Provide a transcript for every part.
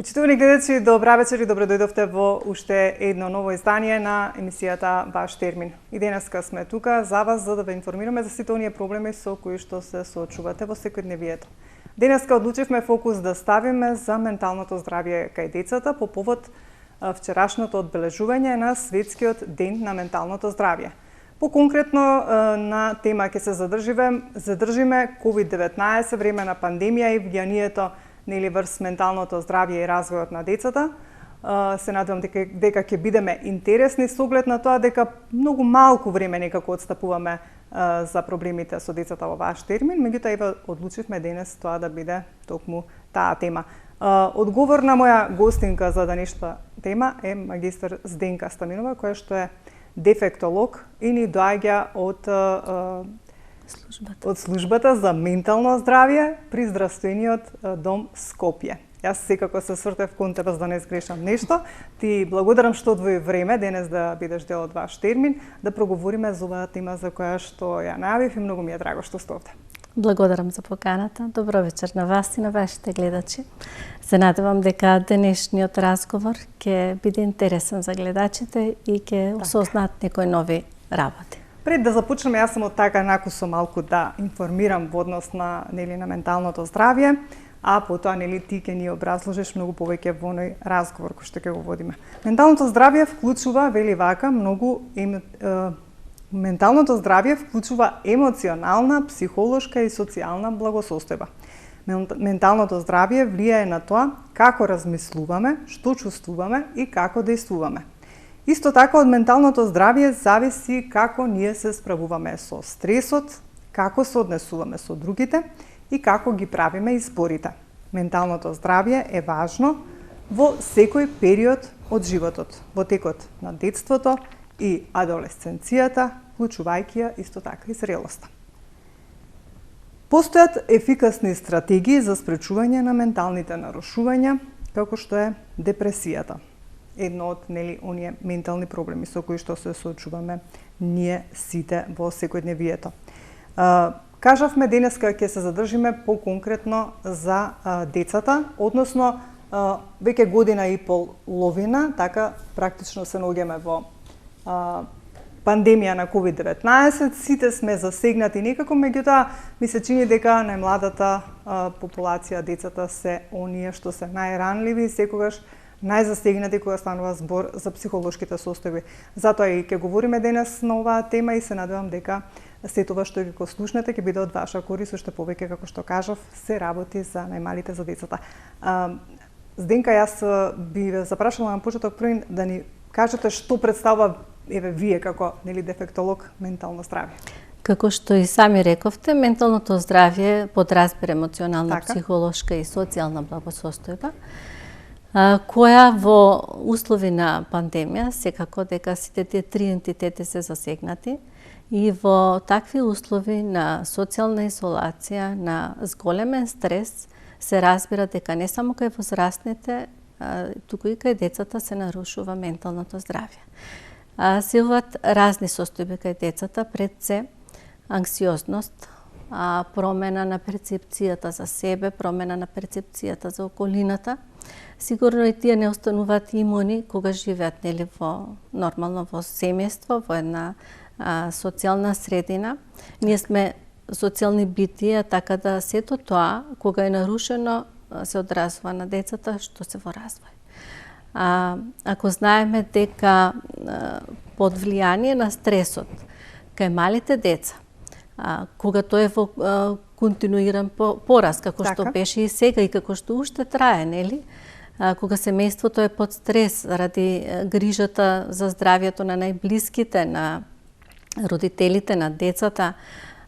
Почитувани гледачи, добра вечер и добро дојдовте во уште едно ново издание на емисијата Ваш термин. И денеска сме тука за вас за да ве информираме за сите оние проблеми со кои што се соочувате во секојдневието. Денеска одлучивме фокус да ставиме за менталното здравје кај децата по повод вчерашното одбележување на Светскиот ден на менталното здравје. Поконкретно на тема ќе се задржиме COVID-19, време на пандемија и влијанието врз менталното здравје и развојот на децата. Се надевам дека ќе бидеме интересни со оглед на тоа дека многу малку време некако отстапуваме за проблемите со децата во Ваш термин, меѓутоа еве одлучивме денес тоа да биде токму таа тема. Одговорна моја гостинка за денешната тема е магистар Зденка Стаминова, која што е дефектолог и ни доаѓа од службата за ментално здравје при здравствениот дом Скопје. Јас секако се свртев кон тебе за да не сгрешам нешто. Ти благодарам што одвои време денес да бидеш дел од Ваш термин, да проговориме за оваа тема за која што ја најавив и многу ми е драго што сте овде. Благодарам за поканата. Добро вечер на вас и на вашите гледачи. Се надевам дека денешниот разговор ќе биде интересен за гледачите и ќе осознаат некои нови работи. Пред да започнеме, јас сум од така накусо малку да информирам во однос на на менталното здравје, а потоа ти ќе ни образложиш многу повеќе во оној разговор кој што ќе го водиме. Менталното здравје вклучува, вели вака, менталното здравје вклучува емоционална, психолошка и социјална благосостојба. Менталното здравје влијае на тоа како размислуваме, што чувствуваме и како действуваме. Исто така од менталното здравје зависи како ние се справуваме со стресот, како се однесуваме со другите и како ги правиме изборите. Менталното здравје е важно во секој период од животот, во текот на детството и адолесценцијата, вклучувајќи ја исто така и зрелоста. Постојат ефикасни стратегии за спречување на менталните нарушувања, како што е депресијата. Едно од оние ментални проблеми со кои што се соочуваме ние сите во секојдневието. Кажавме денеска ќе се задржиме поконкретно за децата, односно веќе година и половина, така практично се наоѓаме во пандемија на COVID-19, сите сме засегнати некако, меѓутоа ми се чини дека најмладата популација, децата се оние што се најранливи и секогаш најзасегнати кога станува збор за психолошките состојби. Затоа и ќе говориме денес на оваа тема и се надевам дека се тоа што ќе го слушнете ќе биде од ваша корис, уште повеќе како што кажав, се работи за најмалите, за децата. Зденка, јас би ве запрашала на почеток први да ни кажете што представува вие како дефектолог ментално здравје. Како што и сами рековте, менталното здравје подразбира емоционална, психолошка и социјална благосостојба, која во услови на пандемија секако дека сите тие три ентитети се засегнати и во такви услови на социјална изолација, на зголемен стрес, се разбира дека не само кај возрастните, туку и кај децата се нарушува менталното здравје. Се јавуваат разни состојби кај децата, пред се анксиозност, промена на перцепцијата за себе, промена на перцепцијата за околината. Сигурно и тие не остануваат имуни кога живеат нормално во семејство, во една социјална средина. Ние сме социјални битија, така да сето тоа, кога е нарушено, се одразува на децата што се во развој. Ако знаеме дека под влијание на стресот кај малите деца, кога тој е во континуиран пораст, како што беше и сега и како што уште трае, нели? Кога семејството е под стрес заради грижата за здравјето на најблиските, на родителите, на децата,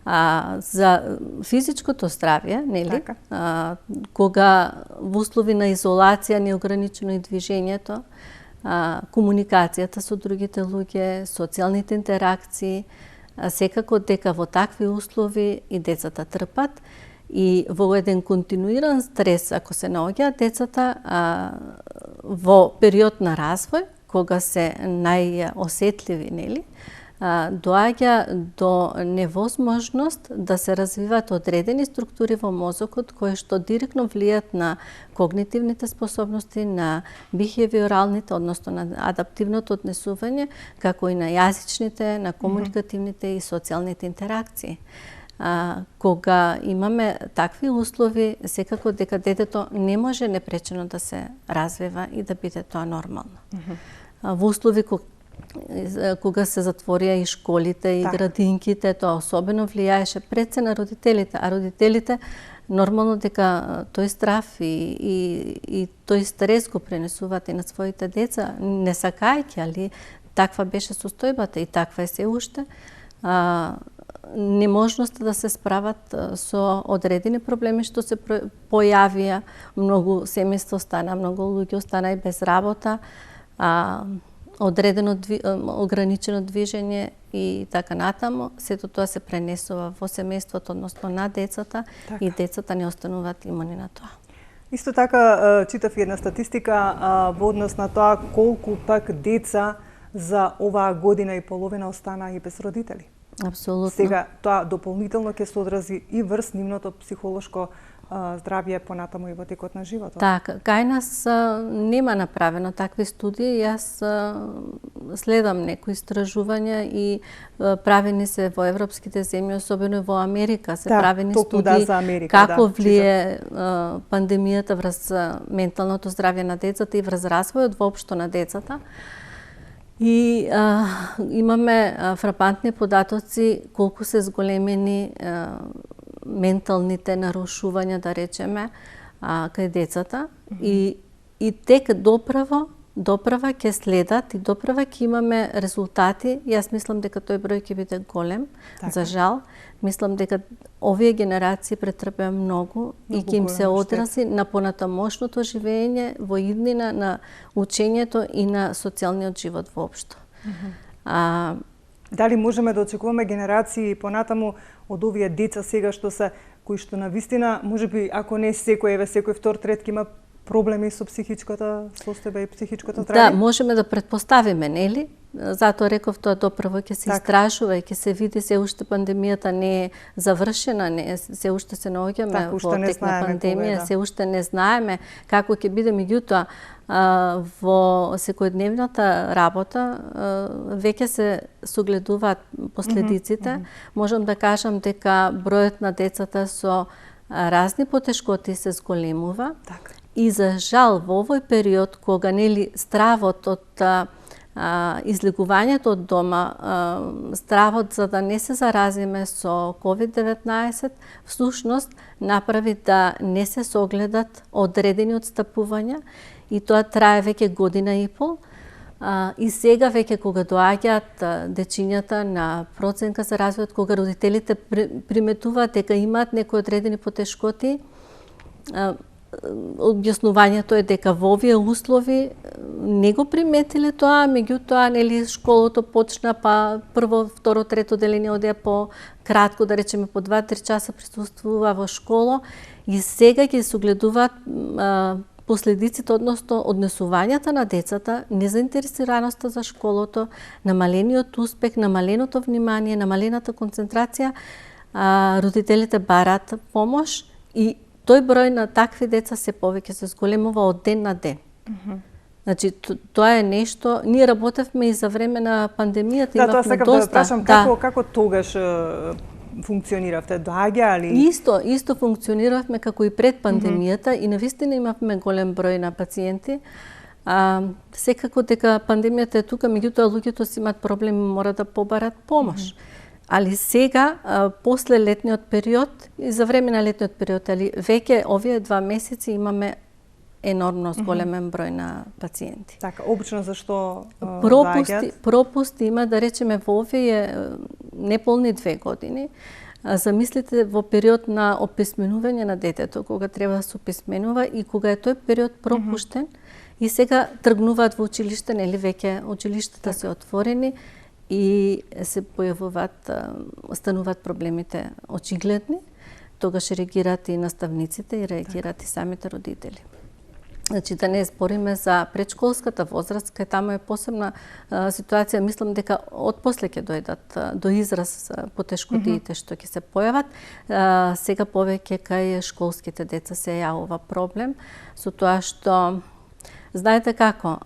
за физичкото здравје, нели? Кога во услови на изолација не ограничено и движењето, комуникацијата со другите луѓе, социјалните интеракции, секако дека во такви услови и децата трпат и во еден континуиран стрес, ако се наоѓаат децата во период на развој, кога се најосетливи, нели? доаѓа до невозможност да се развиваат одредени структури во мозокот кои што директно влијат на когнитивните способности, на бихевиоралните, односно на адаптивното однесување, како и на јазичните, на комуникативните и социјалните интеракции. Кога имаме такви услови, секако дека детето не може непречено да се развива и да биде тоа нормално. Во услови кога се затворија и школите и градинките, тоа особено влијаеше пред се на родителите, а родителите нормално дека тој страв и тој стрес го пренесуваат и на своите деца, не сакајќи, али таква беше состојбата и таква е се уште. Неможноста да се справат со одредени проблеми што се појавија, многу семејства остана, многу луѓе остана и без работа, одредено ограничено движење и така натаму, сето тоа се пренесува во семејството, односно на децата, и децата не остануваат имуни на тоа. Исто така читав една статистика во однос на тоа колку пак деца за оваа година и половина остана и без родители. Апсолутно. Сега тоа дополнително ќе се одрази и врз нивното психолошко здравје понатаму и во текот на животот. Така, кај нас нема направено такви студии. Јас следам некои истражувања и правени се во европските земји, особено во Америка, се правени студии како влие пандемијата врз менталното здравје на децата и врз развојот воопшто на децата. И имаме фрапантни податоци колку се зголемени менталните нарушувања, да речеме, кај децата. И тек доправа ќе следат и доправа ќе имаме резултати. Јас мислам дека тој број ќе биде голем, за жал. Мислам дека овие генерации претрпеа многу и ќе им се одрази на понатамошното живење во иднина на учењето и на социјалниот живот воопшто. Дали можеме да очекуваме генерации понатаму од овие деца сега кои што навистина, можеби ако не секој втор трет ќе има проблеми со психичката состојба и психичкото здравје? Да, можеме да претпоставиме, нели? Затоа реков тоа допрво ќе се истражува и ќе се види, се уште пандемијата не е завршена, се уште се наоѓаме во тек на пандемија, се уште не знаеме како ќе биде, меѓутоа во секојдневната работа веќе се согледуваат последиците. Можам да кажам дека бројот на децата со разни потешкоти се зголемува. И за жал во овој период кога нели стравот од излегувањето од дома, стравот за да не се заразиме со COVID-19, всушност направи да не се согледат одредени отстапувања и тоа трае веќе година и пол. И сега веќе кога доаѓаат дечињата на проценка за развојот, кога родителите приметуваат дека имаат некои одредени потешкоти, објаснувањето е дека во овие услови не го приметиле тоа, меѓутоа нели школото почна, па прво, второ, трето деление одеа по кратко, да речеме по 2-3 часа присуствува во школа и сега ќе согледуваат последиците, односно однесувањата на децата, незаинтересираноста за школото, намалениот успех, намаленото внимание, намалената концентрација, родителите бараат помош и тој број на такви деца се повеќе се зголемува од ден на ден. Значи, тоа е нешто, ние работевме и за време на пандемијата, имавме доста. Да, тоа сакам да прашам, како тогаш функциониравте, доаѓа ли? Исто функциониравме како и пред пандемијата и навистина имавме голем број на пациенти. Секако дека пандемијата е тука, меѓутоа луѓето си имаат проблеми, мора да побарат помош. Али сега, после летниот период, и за време на летниот период, али веќе овие 2 месеци имаме енормно зголемен број на пациенти. Така, обично зашто пропусти има, да речеме, во овие неполни 2 години. Замислите во период на описменување на детето, кога треба да се описменува и кога е тој период пропуштен, и сега тргнуваат во училиште, нели веќе училиштата се отворени, и се појавуваат, стануваат проблемите очигледни, тогаш реагираат и наставниците и реагираат и самите родители. Значи да не збориме за предшколската возраст, кај таму е посебна ситуација, мислам дека отпосле ќе дојдат до израз потешкотиите што ќе се појават. Сега повеќе кај школските деца се јавува проблем со тоа што знаете како,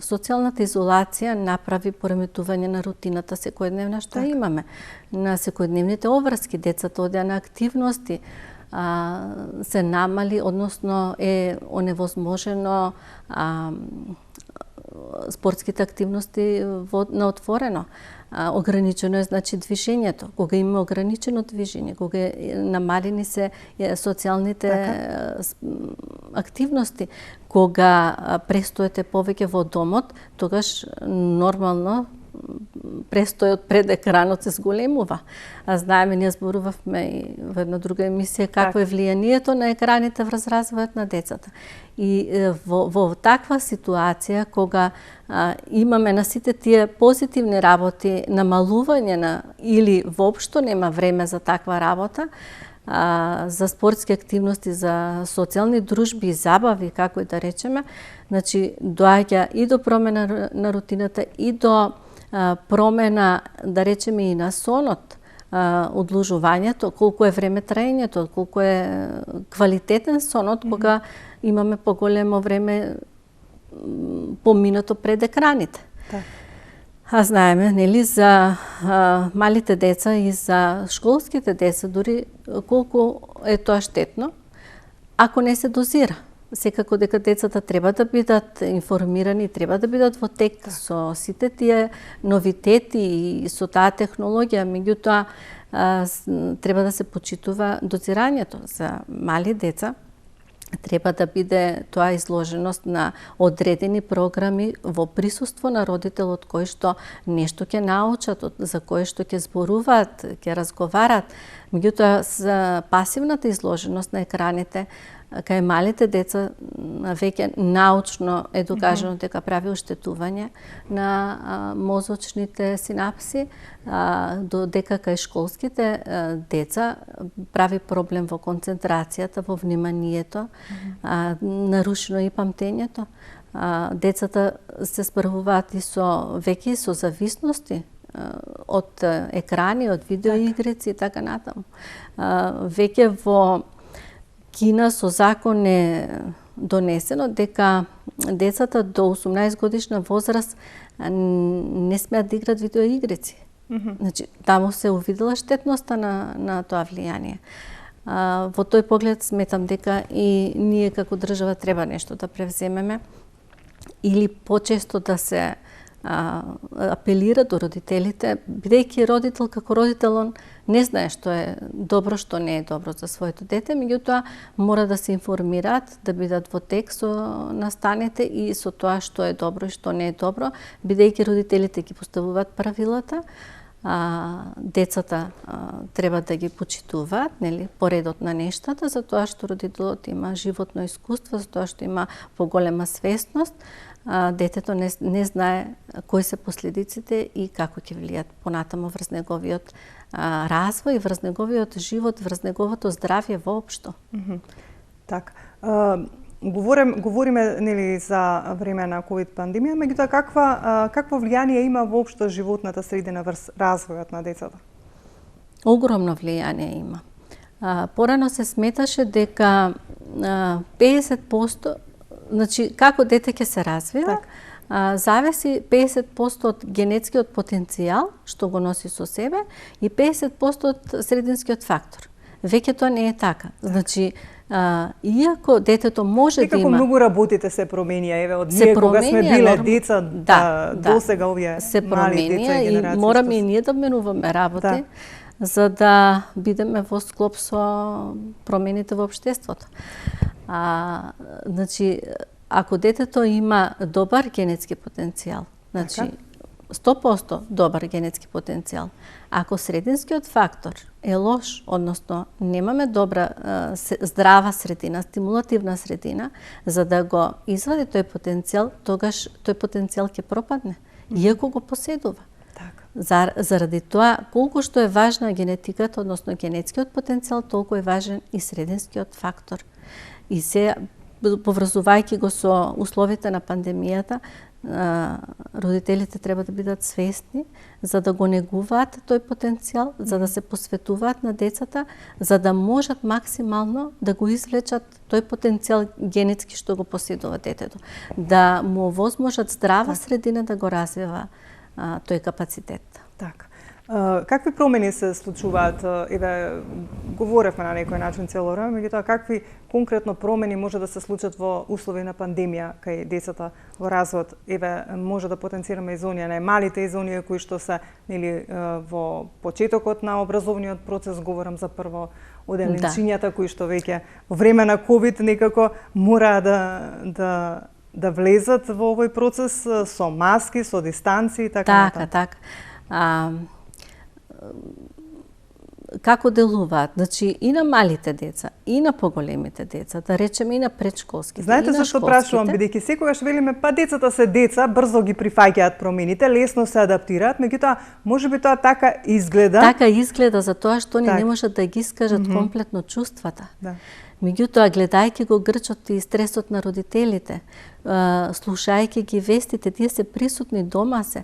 социјалната изолација направи пореметување на рутината секојдневна што имаме. На секојдневните обврски децата одеа на активности, се намали, односно е оневозможено спортските активности на отворено. Ограничено е значи движењето. Кога има ограничено движење, кога намалени се социјалните активности, кога престоите повеќе во домот, тогаш нормално престојот пред екранот се зголемува. Знаеме, ние зборувавме и во една друга емисија какво е влијанието на екраните врз развојот на децата. И во таква ситуација, кога имаме на сите тие позитивни работи, намалување или воопшто нема време за таква работа, за спортски активности, за социјални дружби и забави, како и да речеме, значи доаѓа и до промена на рутината и до промена, да речеме, и на сонот, одлужувањето, колку е време траењето, колку е квалитетен сонот, кога имаме поголемо време поминато пред екраните. Знаеме, нели, за малите деца и за школските деца, дури колку е тоа штетно, ако не се дозира. Секако дека децата треба да бидат информирани, треба да бидат во тек со сите тие новитети и со таа технологија, меѓутоа треба да се почитува дозирањето. За мали деца треба да биде тоа изложеност на одредени програми во присуство на родителот кој што нешто ќе научат, за кој што ќе зборуваат, ќе разговарат. Меѓутоа, за пасивната изложеност на екраните, кај малите деца веќе научно е докажано дека прави оштетување на мозочните синапси, додека кај школските деца прави проблем во концентрацијата, во вниманието, нарушено и памтењето. Децата се справуваат и веќе со зависности од екрани, од видеоигрици и така натаму. Веќе во Кина со закон е донесено дека децата до 18 годишна возраст не смеат да играат видеоигрици. Значи, таму се увидела штетноста на тоа влијание. Во тој поглед сметам дека и ние како држава треба нешто да превземеме или почесто да се апелира до родителите, бидејќи родител како родител он не знае што е добро, што не е добро за своето дете, меѓутоа мора да се информираат, да бидат во тек со настаните и со тоа што е добро и што не е добро, бидејќи родителите ги поставуваат правилата, децата треба да ги почитуваат, нели, поредот на нештата, за тоа што родителот има животно искуство, за тоа што има поголема свесност, детето не знае кои се последиците и како ќе влијат понатаму врз неговиот развој, врз неговиот живот, врз неговото здравје воопшто. Така. Говориме нели за време на ковид пандемија, меѓутоа какво влијание има воопшто животната средина врз развојот на децата? Огромно влијание има. Порано се сметаше дека 50%, значи како дете ќе се развива, зависи 50% од генетскиот потенцијал што го носи со себе и 50% од срединскиот фактор. Веќе тоа не е така. Значи, иако детето може да има... многу работите се променија, еве, од ние кога сме биле деца, до сега овие мали деца и генерации. И мораме и ние да менуваме работи, за да бидеме во склоп со промените во општеството. Значи, ако детето има добар генетски потенцијал, значи 100% добар генетски потенцијал, ако срединскиот фактор е лош, односно немаме добра здрава средина, стимулативна средина, за да го извади тој потенцијал, тогаш тој потенцијал ќе пропадне, иако го поседува. Заради тоа, колку што е важна генетиката, односно генетскиот потенцијал, толку е важен и срединскиот фактор. И се поврзувајќи го со условите на пандемијата, родителите треба да бидат свесни за да го негуваат тој потенцијал, за да се посветуваат на децата, за да можат максимално да го извлечат тој потенцијал генетски што го поседува детето. Да му овозможат здрава средина да го развива тој капацитет. Така. Какви промени се случуваат? Еве, говоревме на некој начин цело време, меѓутоа какви конкретно промени може да се случат во услови на пандемија кај децата во развој? Еве, може да потенцираме из оние најмалите, из оние кои што се нели во почетокот на образовниот процес, говорам за прво оделенчињата кои што веќе во време на ковид некако мора да влезат во овој процес со маски, со дистанци и така натаму. Така. Како делуваат? Значи и на малите деца, и на поголемите деца, да речеме и на предшколските. Знаете зашто прашувам, бидејќи секогаш велиме па децата се деца, брзо ги прифаќаат промените, лесно се адаптираат, меѓутоа можеби тоа така изгледа. Така изгледа затоа што не можат да ги искажат комплетно чувствата. Да. Меѓутоа, гледајќи го грчот и стресот на родителите, слушајќи ги вестите, тие се присутни дома се.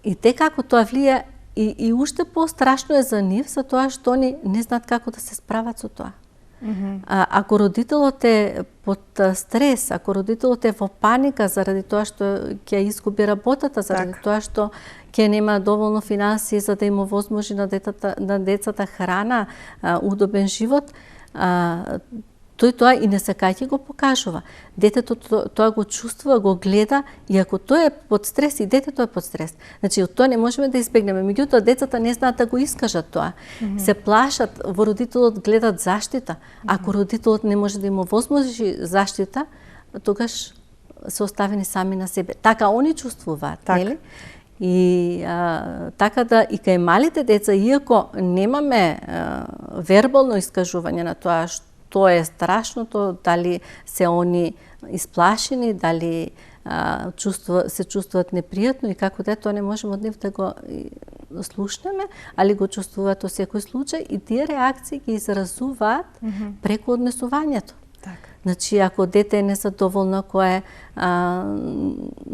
И те како тоа влија и уште по-страшно е за нив, за тоа што они не знаат како да се справат со тоа. Ако родителот е под стрес, ако родителот е во паника заради тоа што ќе изгуби работата, заради тоа што ќе нема доволно финансии за да им овозможи на децата храна, удобен живот, тој тоа и не сакајќи го покажува. Детето тоа го чувствува, го гледа и ако тој е под стрес и детето е под стрес. Значи од тоа не можеме да избегнеме. Меѓутоа децата не знаат да го искажат тоа. Се плашат, во родителот гледат заштита. Ако родителот не може да им овозможи заштита, тогаш се оставени сами на себе. Така они чувствуваат, нели? И така да и кај малите деца, иако немаме вербално искажување на тоа што е страшното, дали се они исплашени, дали се чувствуваат непријатно и како да тоа не можеме од нив да го слушнеме, али го чувствуваат во секој случај и тие реакции ги изразуваат преку однесувањето. Значи, ако дете е незадоволно, кое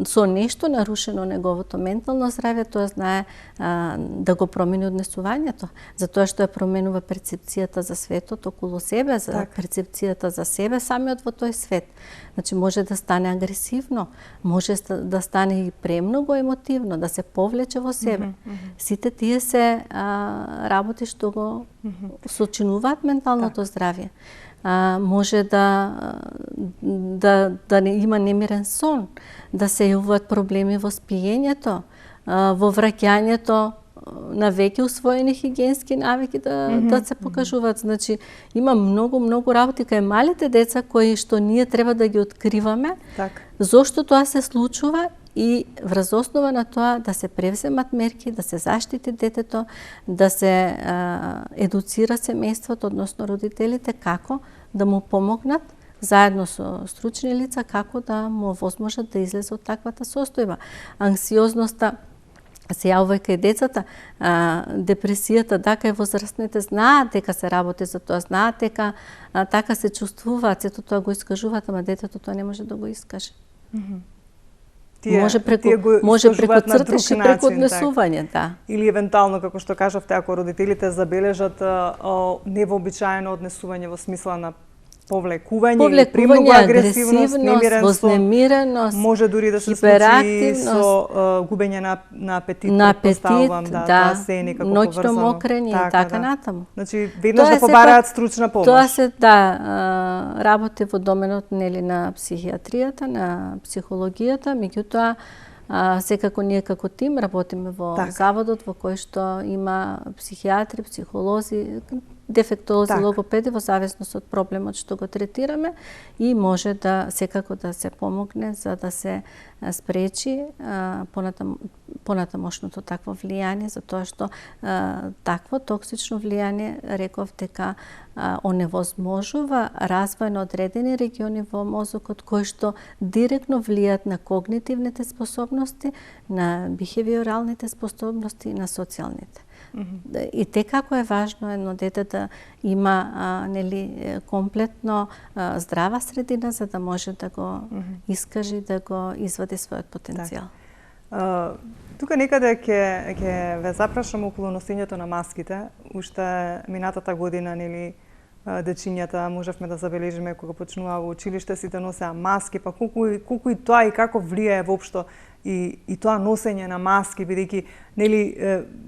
со нешто нарушено неговото ментално здравје, тоа знае да го промени однесувањето. Затоа што ја променува перцепцијата за светот околу себе, за перцепцијата за себе самиот во тој свет. Значи, може да стане агресивно, може да стане и премногу емотивно, да се повлече во себе. Сите тие се работи што го сочинуваат менталното здравје. Може да има немирен сон, да се јавуваат проблеми во спиењето, во враќањето на веќе усвоени хигиенски навики да се покажуваат. Значи, има многу работи кај малите деца кои што ние треба да ги откриваме, зошто тоа се случува и врз основа на тоа да се превземат мерки, да се заштити детето, да се едуцира семејството, односно родителите, како да му помогнат заедно со стручни лица, како да му овозможат да излезе од таквата состојба. Анксиозноста се јавува кај децата, депресијата, кај возрастните знаат дека се работи за тоа, знаат дека така се чувствуваат, сето тоа го искажуваат, ама детето тоа не може да го искаже. Може преку цртеж и преку однесување, Или евентуално, како што кажавте, ако родителите забележат невообичаено однесување во смисла на повлекување или премногу агресивност, вознемиреност, може дури да се случи со губење на апетит, предпоставувам, тоа се е некако поврзано. Ноќно мокрење и така натаму. Значи, веднаш да побараат стручна помош. Тоа се, работи во доменот на психијатријата, на психологијата, меѓутоа секако ние како тим работиме во заводот во кој што има психијатри, психолози, дефектолози, логопеди во зависност од проблемот што го третираме и може да секако да се помогне за да се спречи понатамошното такво влијание, затоа што такво токсично влијание, реков дека оневозможува развој на одредени региони во мозокот кои што директно влијаат на когнитивните способности, на бихевиоралните способности и на социјалните. И те како е важно едно дете да има комплетно здрава средина за да може да го искаже, да го извади својот потенцијал. Тука некаде ќе ве запрашам околу носењето на маските. Уште минатата година, нели, дечињата можевме да забележиме кога почнува во училиште сите носеа маски, па колку и тоа и како влијае воопшто и тоа носење на маски, бидејќи нели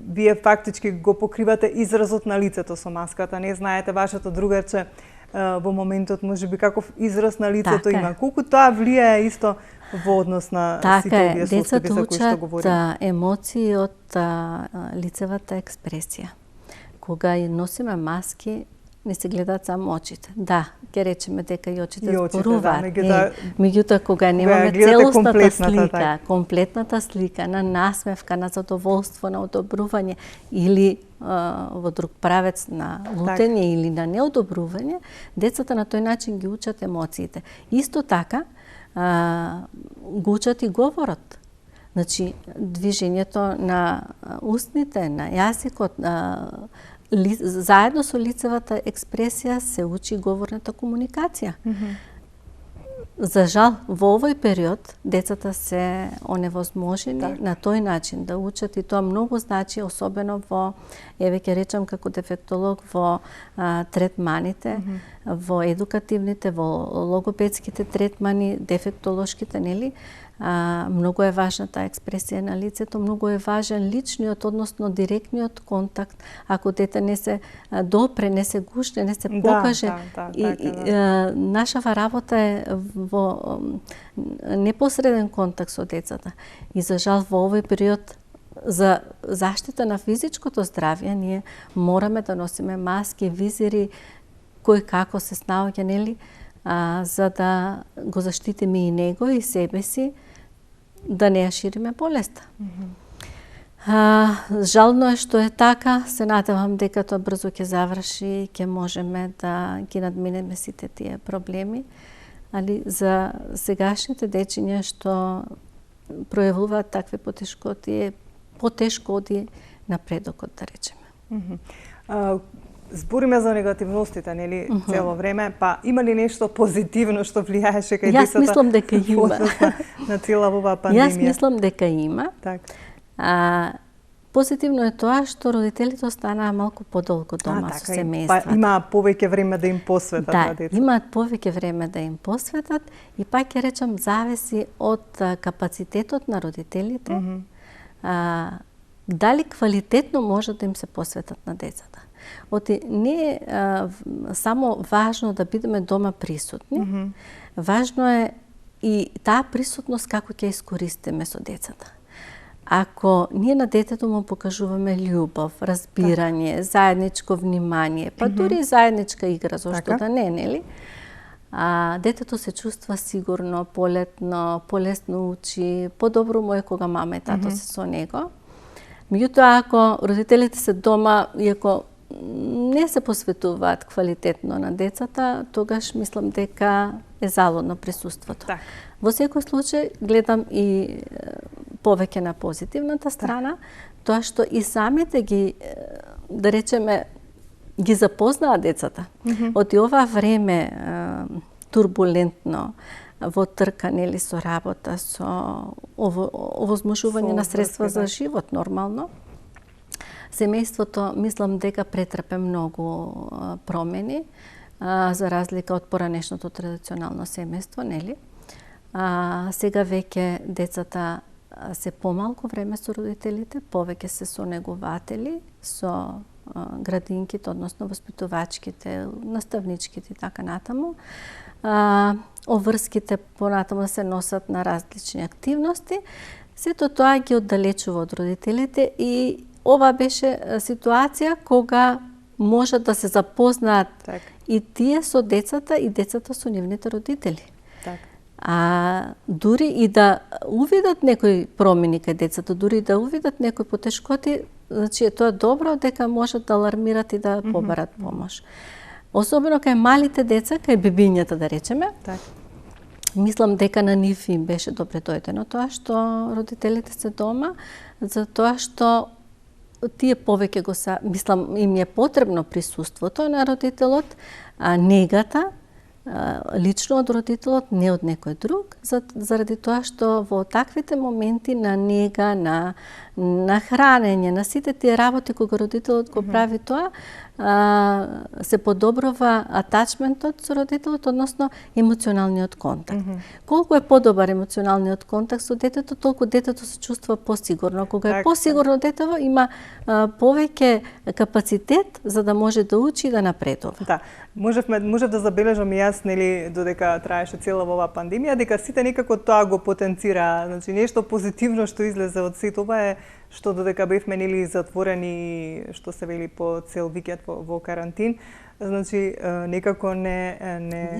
вие фактички го покривате изразот на лицето со маската, не знаете вашето другарче во моментот можеби каков израз на лицето има. Колку тоа влијае исто во однос на сите овие состојби за кои што говориме. Децата учат емоции од лицевата експресија. Кога носиме маски, не се гледаат само очите. Да, ќе речеме дека и очите зборуваат. Меѓутоа, кога немаме целосната слика, комплетната слика на насмевка, на задоволство, на одобрување или во друг правец на лутење или на неодобрување, децата на тој начин ги учат емоциите. Исто така, го учат и говорот. Значи, движењето на устните, на јазикот, заедно со лицевата експресија се учи говорната комуникација. За жал, во овој период децата се оневозможени на тој начин да учат и тоа многу значи, особено во, еве ќе речам како дефектолог, во третманите, во едукативните, во логопедските третмани, дефектолошките, нели? Многу е важна таа експресија на лицето, многу е важен личниот, односно директниот контакт. Ако дете не се допре, не се гушне, не се покаже. Нашава работа е во непосреден контакт со децата. И за жал во овој период за заштита на физичкото здравје ние мораме да носиме маски, визири, кој како се снаоѓа, нели? За да го заштитиме и него и себе си, да не ја шириме болеста. Жално е што е така, се надевам дека тоа брзо ќе заврши и ќе можеме да ги надминеме сите тие проблеми, али за сегашните дечиња што пројавуваат такви потешкоти е потешко оди напредокот, да речеме. Збориме за негативностите, нели, цело време, па има ли нешто позитивно што влијаеше кај децата? Јас мислам дека има. На цела оваа пандемија. Јас мислам дека има. Позитивно е тоа што родителите останаа малку подолго дома со семејствата. Па имаат повеќе време да им посветат на децата. Да, имаат повеќе време да им посветат и пак ќе речам зависи од капацитетот на родителите. Дали квалитетно може да им се посветат на децата. Оти не е само важно да бидеме дома присутни, важно е и таа присутност како ќе искористиме со децата. Ако ние на детето му покажуваме љубов, разбирање, заедничко внимание, па дури заедничка игра, зашто да не, нели? Детето се чувства сигурно, полетно, полесно учи, подобро му е кога мама и тато се со него. Меѓутоа, ако родителите се дома и ако не се посветуваат квалитетно на децата, тогаш мислам дека е залудно присуството. Во секој случај гледам и повеќе на позитивната страна, тоа што и самите ги, да речеме, ги запознаат децата. Од ова време турбулентно, во трка, нели, со работа, со овозможување на средства за живот нормално, семејството, мислам дека претрпе многу промени, за разлика од поранешното традиционално семејство, нели? Сега веќе децата се помалку време со родителите, повеќе се со негователи, со градинките, односно воспитувачките, наставничките и така натаму. Оврските понатаму се носат на различни активности. Сето тоа ги оддалечува од родителите и ова беше ситуација кога можат да се запознаат и тие со децата и децата со нивните родители. Дури и да увидат некои промени кај децата, дури да увидат некои потешкоти, значи тоа добро дека можат да алармират и да побарат помош. Особено кај малите деца, кај бебињата да речеме. Мислам дека на нив им беше добре дојдено тоа што родителите се дома, за тоа што тие повеќе мислам, им е потребно присуството на родителот, а негата лично од родителот, не од некој друг, заради тоа што во таквите моменти на нега, на хранење, на сите тие работи кога родителот го прави тоа, се подобрува атачментот со родителот, односно емоционалниот контакт. Колку е подобар емоционалниот контакт со детето, толку детето се чувствува посигурно. Кога е посигурно детево, има повеќе капацитет за да може да учи и да напредува. Да. Можев да забележам и јас, нели, додека траеше цела оваа пандемија, дека сите некако тоа го потенцира. Значи, нешто позитивно што излезе од сето ова е што додека бевме нели затворени, што се вели по цел викенд во карантин, значи некако не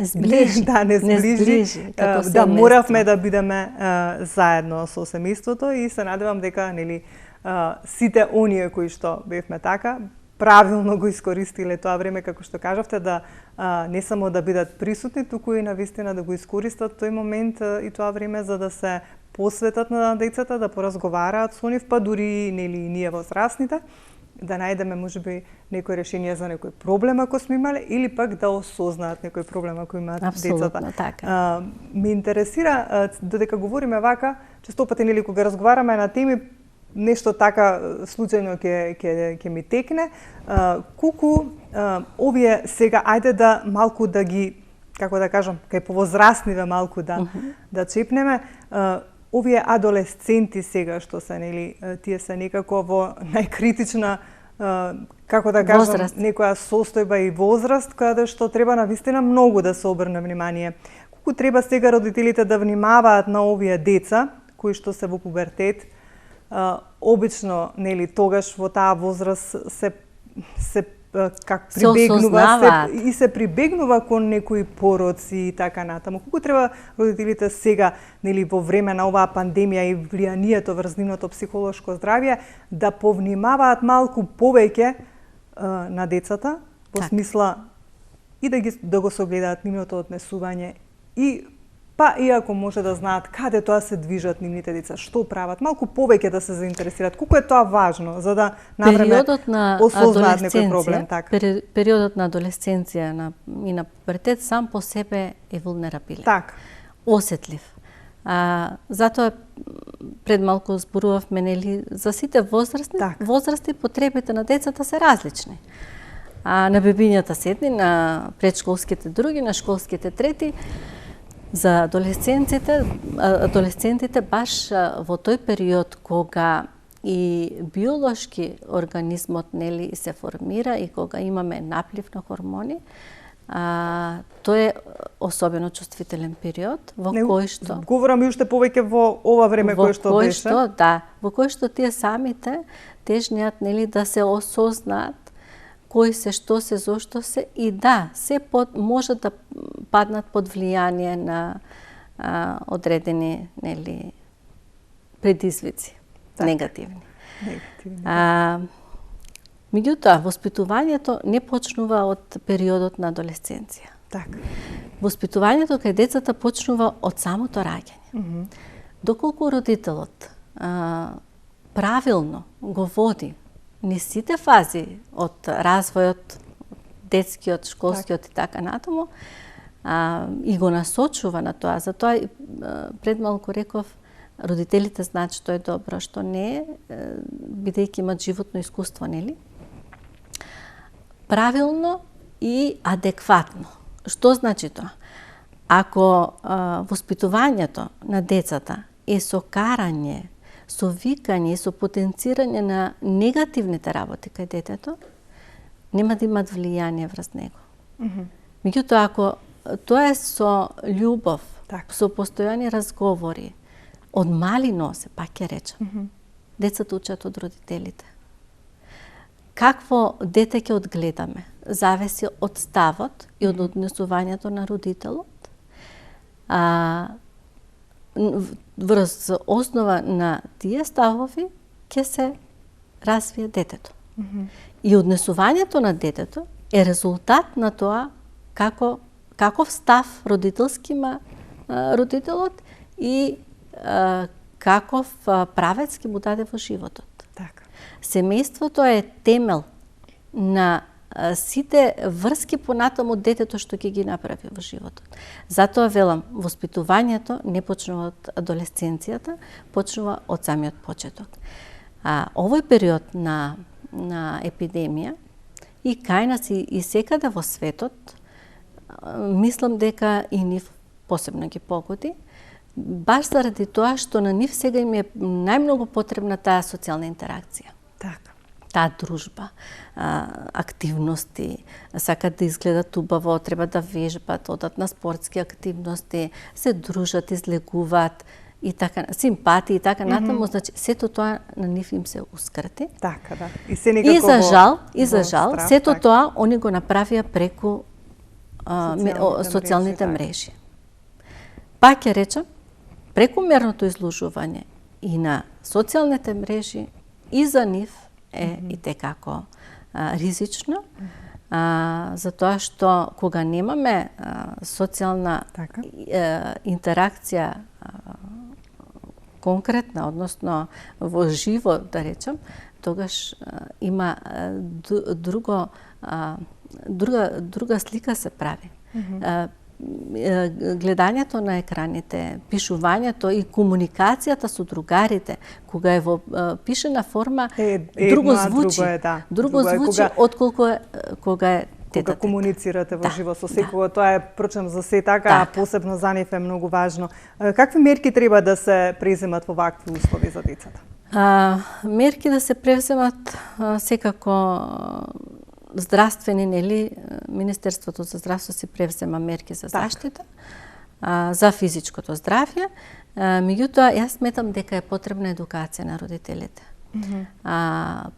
сближи, не сближи да моравме да бидеме заедно со семејството и се надевам дека нели сите оние кои што бевме така правилно го искористиле тоа време, како што кажавте, да не само да бидат присутни, туку и навистина да го искористат тој момент и тоа време за да се посветат на децата, да поразговараат со нив, па дури нели ние возрастните, да најдеме можеби некој решение за некој проблем ако сме имале или пак да осознаат некој проблем ако имаат децата. Така. Ме интересира додека говориме вака, често пати нели кога разговараме на теми нешто така случајно ќе ми текне, колку овие сега ајде да малку да ги, како да кажам, кај повозрастниве малку да чепнеме, овие адолесценти сега што се нели тие се некако во најкритична како да кажам возраст. Некоја состојба и возраст каде што треба навистина многу да се обрне внимание. Колку треба сега родителите да внимаваат на овие деца кои што се во пубертет, обично нели тогаш во таа возраст се прибегнува кон некои пороци и така натаму. Колку треба родителите сега нели во време на оваа пандемија и влијанието врз нивното психолошко здравје да повнимаваат малку повеќе на децата во смисла и да го согледаат нивното однесување и па иако може да знаат каде тоа се движат нивните деца, што прават, малку повеќе да се заинтересираат. Колку е тоа важно за да навреме осознаат некој проблем, така. Периодот на адолесценција и на пубертет сам по себе е вулнерабилен. Так. Осетлив. Затоа пред малку зборувавме нели за сите возрасти потребите на децата се различни. На бебињата се едни, на предшколските други, на школските трети. За адолесцентите баш во тој период кога и биолошки организмот нели се формира и кога имаме наплив на хормони, тој е особено чувствителен период во кој што говорам уште повеќе во ова време кое што беше. Во кој што тие самите тежниат нели да се осознаат кои се, што се, зошто се и се може да паднат под влијание на одредени нели предизвици, негативни. Меѓутоа, воспитувањето не почнува од периодот на адолесценција. Така. Воспитувањето кај децата почнува од самото раѓање. Доколку родителот правилно го води не сите фази од развојот, детскиот, школскиот и така натаму, и го насочува на тоа. Затоа пред малку реков, родителите знаат што е добро, што не е, бидејќи имат животно искуство, нели? Правилно и адекватно. Што значи тоа? Ако воспитувањето на децата е со карање, со викање и со потенцирање на негативните работи кај детето, нема да имат влијание врз него. Меѓутоа, ако тоа е со љубов, со постојани разговори, од мали носе, пак ќе речем, децата учат од родителите. Какво дете ќе одгледаме? Зависи од ставот и од однесувањето на родителот. Врз основа на тие ставови ќе се развие детето. И однесувањето на детето е резултат на тоа каков став родителски има родителот и каков правец ќе му даде во животот. Така. Семејството е темел на сите врски понатаму детето што ќе ги направи во животот. Затоа велам, воспитувањето не почнува од адолесценцијата, почнува од самиот почеток. Овој период на епидемија и кај нас и секаде во светот, мислам дека и нив посебно ги погоди, баш заради тоа што на нив сега им е најмногу потребна таа социјална интеракција. Така. Таа дружба, активности, сакат да изгледат убаво, треба да вежбат, одат на спортски активности, се дружат, излегуваат и така, симпатии и така натаму, значи сето тоа на нив им се ускрати. Така, да. И се некако И за жал, сето така. тоа они го направија преку социјалните мрежи. Пак ќе речам, прекумерното изложување и на социјалните мрежи и за нив е и текако ризично, затоа што кога немаме социјална интеракција конкретна, односно во живо, да речем, тогаш има друга слика се прави. Гледањето на екраните, пишувањето и комуникацијата со другарите, кога е во пишена форма, друго звучи. Друго звучи отколку кога е тета. Кога комуницирате во живо со секого, тоа е прочем за се така, а посебно за нив е многу важно. Какви мерки треба да се преземат во вакви услови за децата? Мерки да се преземат секако здравствени, нели, Министерството за здравство се превзема мерки за заштита, за физичкото здравје. Меѓутоа, јас сметам дека е потребна едукација на родителите.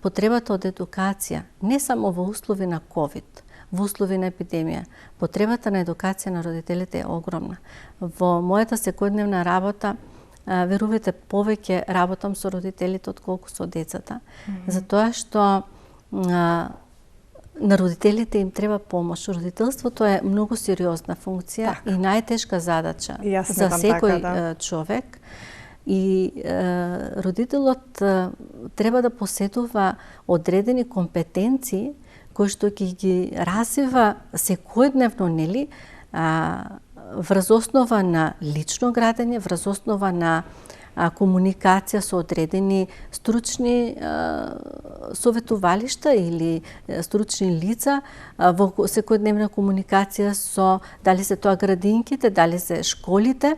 Потребата од едукација, не само во услови на COVID, во услови на епидемија, потребата на едукација на родителите е огромна. Во мојата секојдневна работа, верувате, повеќе работам со родителите отколку со децата, затоа што на родителите им треба помош. Родителството е многу сериозна функција и најтешка задача за секој човек. И родителот треба да поседува одредени компетенции кои што ќе ги развива секојдневно, нели, врз основа на лично градење, врз основа на комуникација со одредени стручни советувалишта или стручни лица, во секојдневна комуникација со дали се тоа градинките, дали се школите,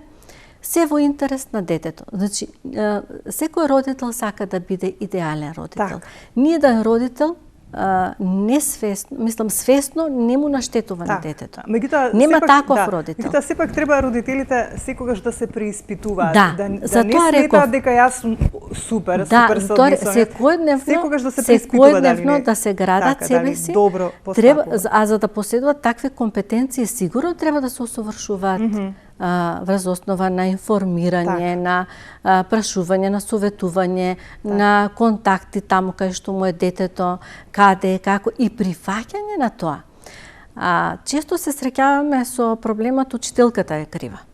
се во интерес на детето. Значи, секој родител сака да биде идеален родител. Ниеден родител несвесно, мислам свесно, не му наштетува на детето. Нема таков родител. Меѓутоа сепак треба родителите секогаш да се преиспитуваат, да не сметаат дека јас сум супер се однесувам. Секогаш да се преиспитуваат, секојдневно да се градат себе си. Треба, за да поседуваат такви компетенции, сигурно треба да се усовршуваат врз основа на информирање, на прашување, на советување, на контакти таму кај што му е детето, каде, како и прифаќање на тоа. Често се среќаваме со проблемот учителката е крива.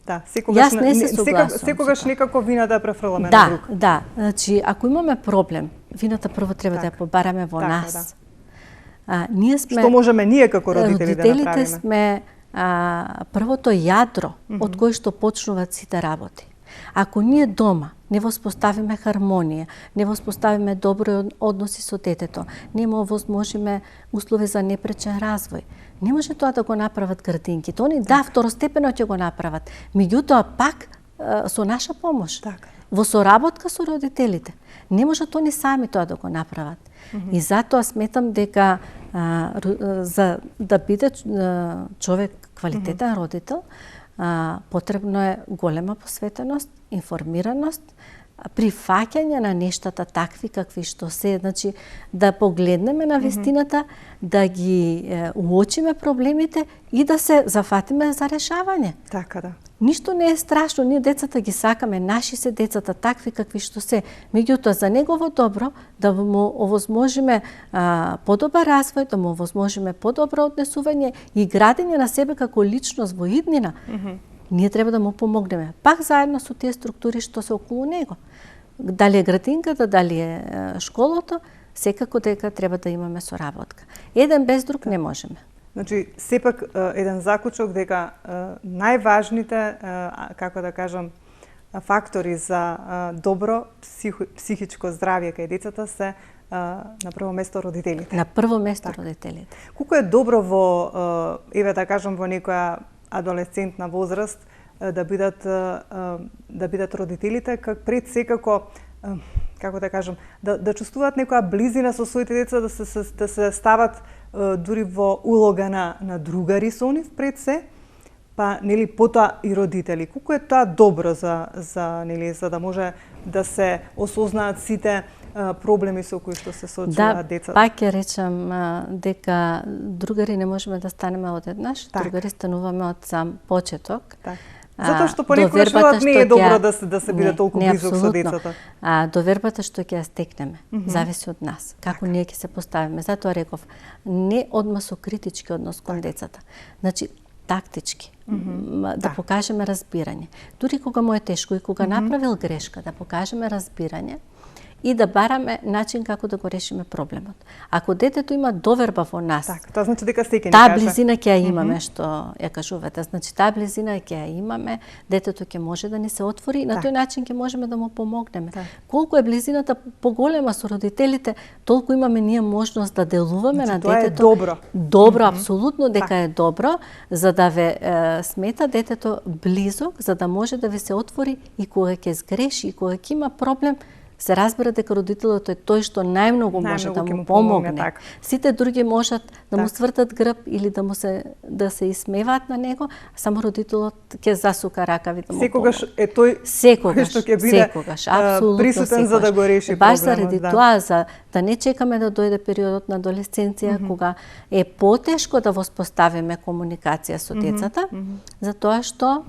Да, секогаш некако вината ја префрламе на друг. Да, значи ако имаме проблем, вината прво треба да ја побараме во нас. Ние сме, што можеме ние како родители да направиме? Родителите сме првото јадро од кој што почнуваат сите работи. Ако ние дома не воспоставиме хармонија, не воспоставиме добри односи со детето, не му овозможиме услови за непречен развој, не може тоа да го направат градинките. Они второстепено ќе го направат, меѓутоа пак со наша помош, во соработка со родителите. Не можат они сами тоа да го направат. И затоа сметам дека за да биде човек квалитетен родител, потребно е голема посветеност, информираност, прифаќање на нештата такви какви што се, значи да погледнеме на вистината, да ги уочиме проблемите и да се зафатиме за решавање. Така да. Ништо не е страшно, ние децата ги сакаме, наши се децата такви какви што се. Меѓутоа за негово добро да му овозможиме подобар развој, да му овозможиме подобро однесување и градење на себе како личност во иднина. Ние треба да му помогнеме, пак заедно со тие структури што се околу него. дали е градинката, дали е школото, секако дека треба да имаме соработка. Еден без друг не можеме. Значи, сепак еден заклучок дека најважните, како да кажам, фактори за добро психичко здравје кај децата се на прво место родителите. На прво место родителите. Колку е добро во, еве да кажам, во некоја адолесцентна возраст да бидат родителите, как пред секако, како да кажам, да чувствуваат некоја близина со своите деца, да се стават дури во улога на другари со нив пред се, па нели потоа и родители. Колку е тоа добро за да може да се осознаат сите проблеми со кои што се соочуваат децата? Да, пак ќе речам дека другари не можеме да станеме одеднаш, другари стануваме од сам почеток. Затоа што понекогаш не е добро да се биде толку близок со децата. Довербата што ќе ја стекнеме зависи од нас, како ние ќе се поставиме. Затоа реков, не одма со критички однос кон децата. Значи, тактички, да покажеме разбирање. Дури кога му е тешко и кога направил грешка, да покажеме разбирање и да бараме начин како да го решиме проблемот. Ако детето има доверба во нас, тоа значи дека секој таа близина ќе ја имаме, што ја кажувате. Значи, таа близина ќе ја имаме, детето ќе може да ни се отвори и на тој начин ќе можеме да му помогнеме. Колку е близината поголема со родителите, толку имаме ние можност да делуваме на детето. Тоа е добро. Добро, апсолутно дека е добро, за да ве смета детето близок, за да може да ви се отвори и кога ќе сгреши, и кога ќе има проблем, се разбира дека родителот е тој што најмногу може да му помогне. Сите други можат да му свртат грб или да се исмеваат на него, само родителот ќе засука ракави да му помогне. Секогаш е тој што ќе биде присутен за да го реши проблемот. Баш заради тоа, за да не чекаме да дојде периодот на адолесценција, кога е потешко да воспоставиме комуникација со децата, затоа што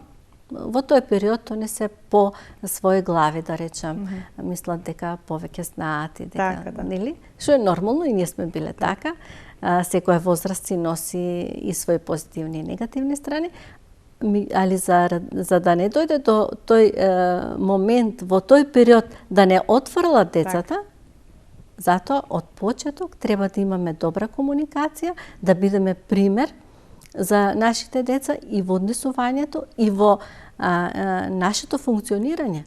во тој период они се по своји глави, да речам, мислат дека повеќе знаат и дека, нели? Што е нормално и ние сме биле така. Секоја возраст си носи и своји позитивни и негативни страни, али за да не дојде до тој момент, во тој период да не отфрлат децата, затоа од почеток треба да имаме добра комуникација, да бидеме пример за нашите деца и во однесувањето и во нашето функционирање.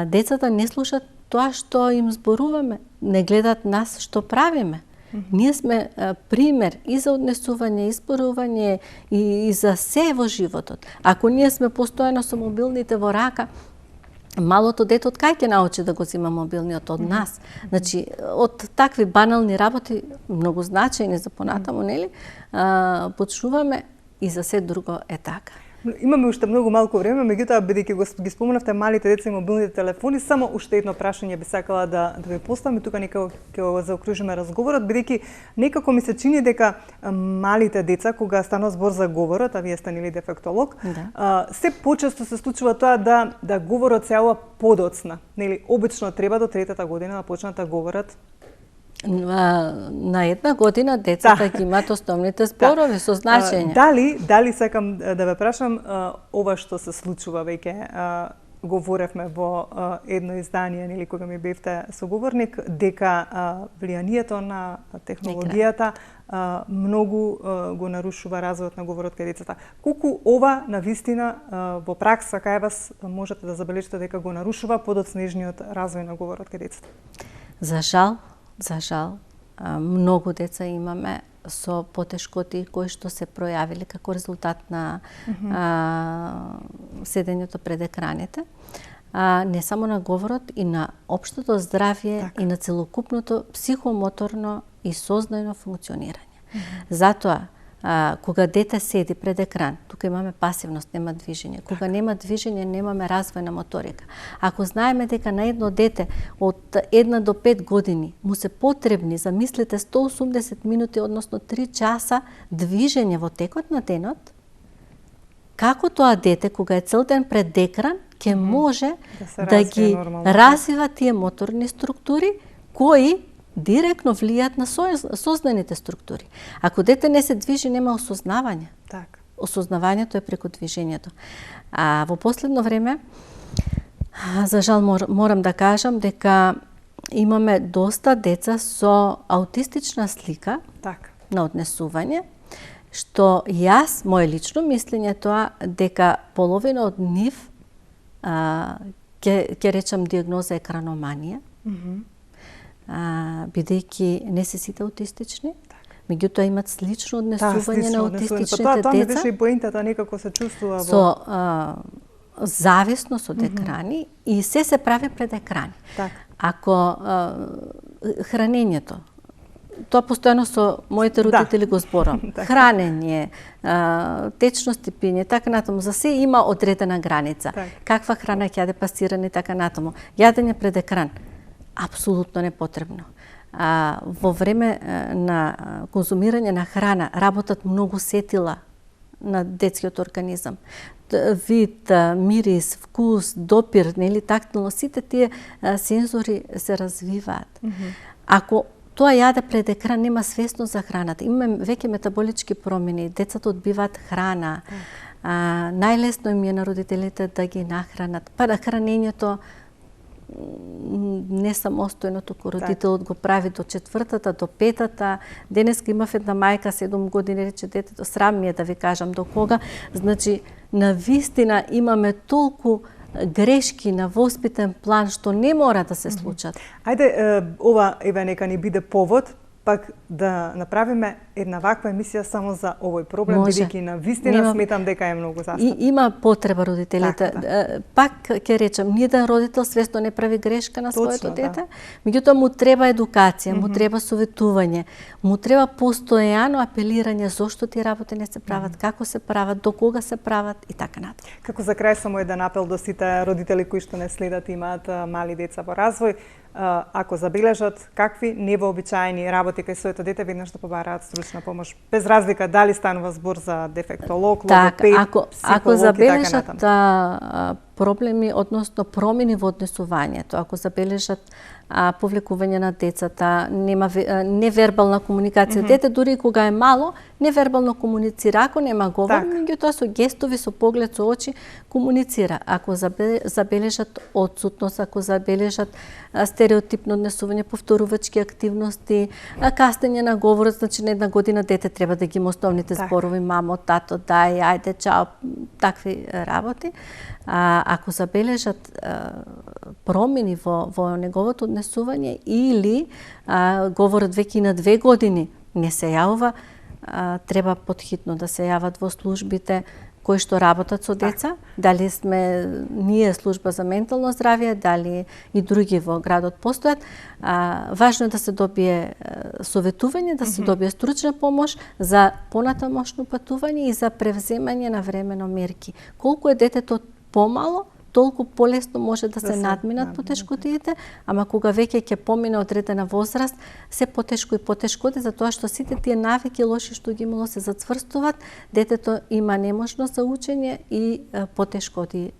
Децата не слушат тоа што им зборуваме, не гледат нас што правиме. Ние сме пример и за однесување, и зборување и за се во животот. Ако ние сме постојано со мобилните во рака, малото дете од кај ќе научи да го зема мобилниот од нас? Значи, од такви банални работи, многу значајни за понатаму, нели? Почнуваме и за се друго е така. Имаме уште многу малку време, меѓутоа бидејќи ги споменавте малите деца и мобилните телефони, само уште едно прашање би сакала да ви поставам и тука некако ќе заокружиме разговорот, бидејќи некако ми се чини дека малите деца кога станува збор за говорот, а вие сте нели дефектолог, се почесто се случува тоа да говорот се јавува подоцна. Нели обично треба до 3-та година да почнат да говорат. На една година децата ги имаат основните зборови со значење. Дали сакам да ве прашам, ова што се случува веќе, говоревме во едно издание, нели кога ми бевте соговорник, дека влијанието на технологијата многу го нарушува развојот на говорот кај децата. Колку ова навистина во пракса кај вас можете да забележите дека го нарушува подоцнежниот развој на говорот кај децата? За жал, многу деца имаме со потешкоти кои што се пројавиле како резултат на седењето пред екраните. Не само на говорот, и на општото здравје и на целокупното психомоторно и сознано функционирање. Затоа, кога дете седи пред екран, тука имаме пасивност, нема движење. Кога нема движење, немаме развој на моторика. Ако знаеме дека на едно дете од 1 до 5 години му се потребни, замислите, 180 минути, односно 3 часа движење во текот на денот, како тоа дете, кога е цел ден пред екран, ќе може да ги развива тие моторни структури кои директно влијаат на сознаните структури. Ако дете не се движи, нема осознавање. Осознавањето е преку движењето. Во последно време За жал морам да кажам дека имаме доста деца со аутистична слика на однесување, што јас, моje лично мислење тоа, дека половина од нив ќе речам диагноза екраноманија, бидејќи не се сите аутистични, меѓутоа имат слично однесување на аутистичните деца. Тоа ми беше и поентата, некако се чувствува со зависност од екрани и се прави пред екрани. Ако хранењето, тоа постојано со моите родители го зборам. Хранење, течности пиње, така натаму, за се има одредена граница. Каква храна ќе јаде пасирани, така натаму. Јадење пред екран, апсолутно непотребно. Во време на конзумирање на храна работат многу сетила на детскиот организам. Вид, мирис, вкус, допир, нели, тактилно, сите тие сензори се развиваат. Ако тоа јаде пред екран, нема свесност за храната. Имаме веќе метаболички промени, децата одбиваат храна. Најлесно им е на родителите да ги нахранат. Па на хранењето не самостојно, туку родителот го прави до 4-та, до 5-та. Денеска имав една мајка, 7 години, рече детето, срам ми е да ви кажам до кога. Значи, навистина имаме толку грешки на воспитен план што не мора да се случат. Ајде, ова нека ни биде повод пак да направиме една ваква емисија само за овој проблем, бидејќи на вистина сметам дека е многу застапен. Има потреба родителите. Пак ќе речам, ниеден родител свесно не прави грешка на своето дете, меѓутоа му треба едукација, му треба советување, му треба постојано апелирање зошто тие работи не се прават, како се прават, до кога се прават и така натаму. Како за крај само еден апел до сите родители кои што не следат и имаат мали деца во развој, ако забележат какви невообичаени работи кај своето дете, веднаш да побараат стручна помош, без разлика дали станува збор за дефектолог, логопед, психолог ако забележат и така натаму. Проблеми, односно промени во однесувањето, ако забележат повлекување на децата, нема невербална комуникација. Дете дури кога е мало, невербално комуницира, ако нема говор, меѓутоа со гестови, со поглед, со очи комуницира. Ако забележат одсутност, ако забележат стереотипно однесување, повторувачки активности, кастење на говорот, значи на една година дете треба да ги има основните зборови, мамо, тато, дај, ајде, чао, такви работи. Ако забележат промени во неговото однесување или говорат веќе на 2 години не се јавува, треба потхитно да се јават во службите кои што работат со деца, дали сме ние служба за ментално здравје, дали и други во градот постојат. Важно е да се добие советување, да се добие стручна помош за понатамошно патување и за превземање на времено мерки. Колку е детето помало, толку полесно може да се надминат потешкотиите, ама кога веќе ќе помине одредена возраст, се потешко и потешко, затоа што сите тие навики лоши што ги имало се зацврстуваат, детето има неможност за учење и потешкоти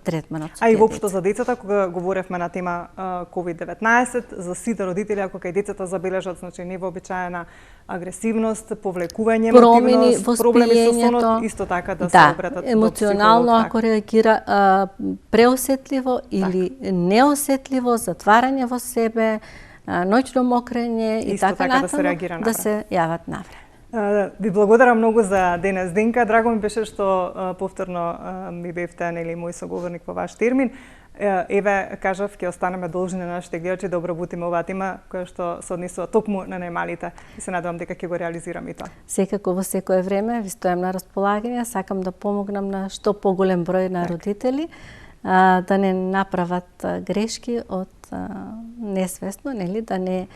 третманот. А и воопшто за децата, кога говоревме на тема COVID-19, за сите родители, ако кај децата забележат невообичаена агресивност, повлекување, емотивност, проблеми со сонот, исто така да се обратат до психолог. Емоционално ако реагира преосетливо или неосетливо, затварање во себе, ноќно мокрење и така натаму, да се јават навреме. Ви благодарам многу за денес денка. Драго ми беше што повторно ми бевте мој соговорник во ваш термин. Еве, кажав, ќе останеме должни на нашите гледачи да обработиме оваа тема која што се однесува токму на најмалите и се надевам дека ќе го реализираме и тоа. Секако во секое време ви стојам на располагање, сакам да помогнам на што поголем број на родители да не направат грешки од несвесно, нели, да не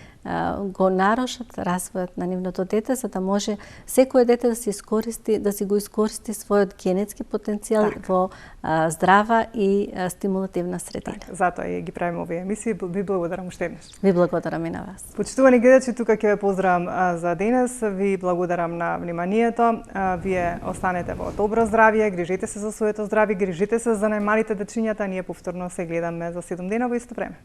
го нарушат развојот на нивното дете, за да може секој дете да се искористи, да си го искористи својот генетски потенцијал во здрава и стимулативна средина. Затоа и ги правиме овие емисии. Ви благодарам уште еднаш. Ви благодарам и на вас. Почитувани гледачи, тука ќе ве поздравам за денес. Ви благодарам на вниманието. Вие останете во добро здравје, грижете се за своето здравје, грижете се за најмалите дечињата. Ние повторно се гледаме за 7 дена во исто време.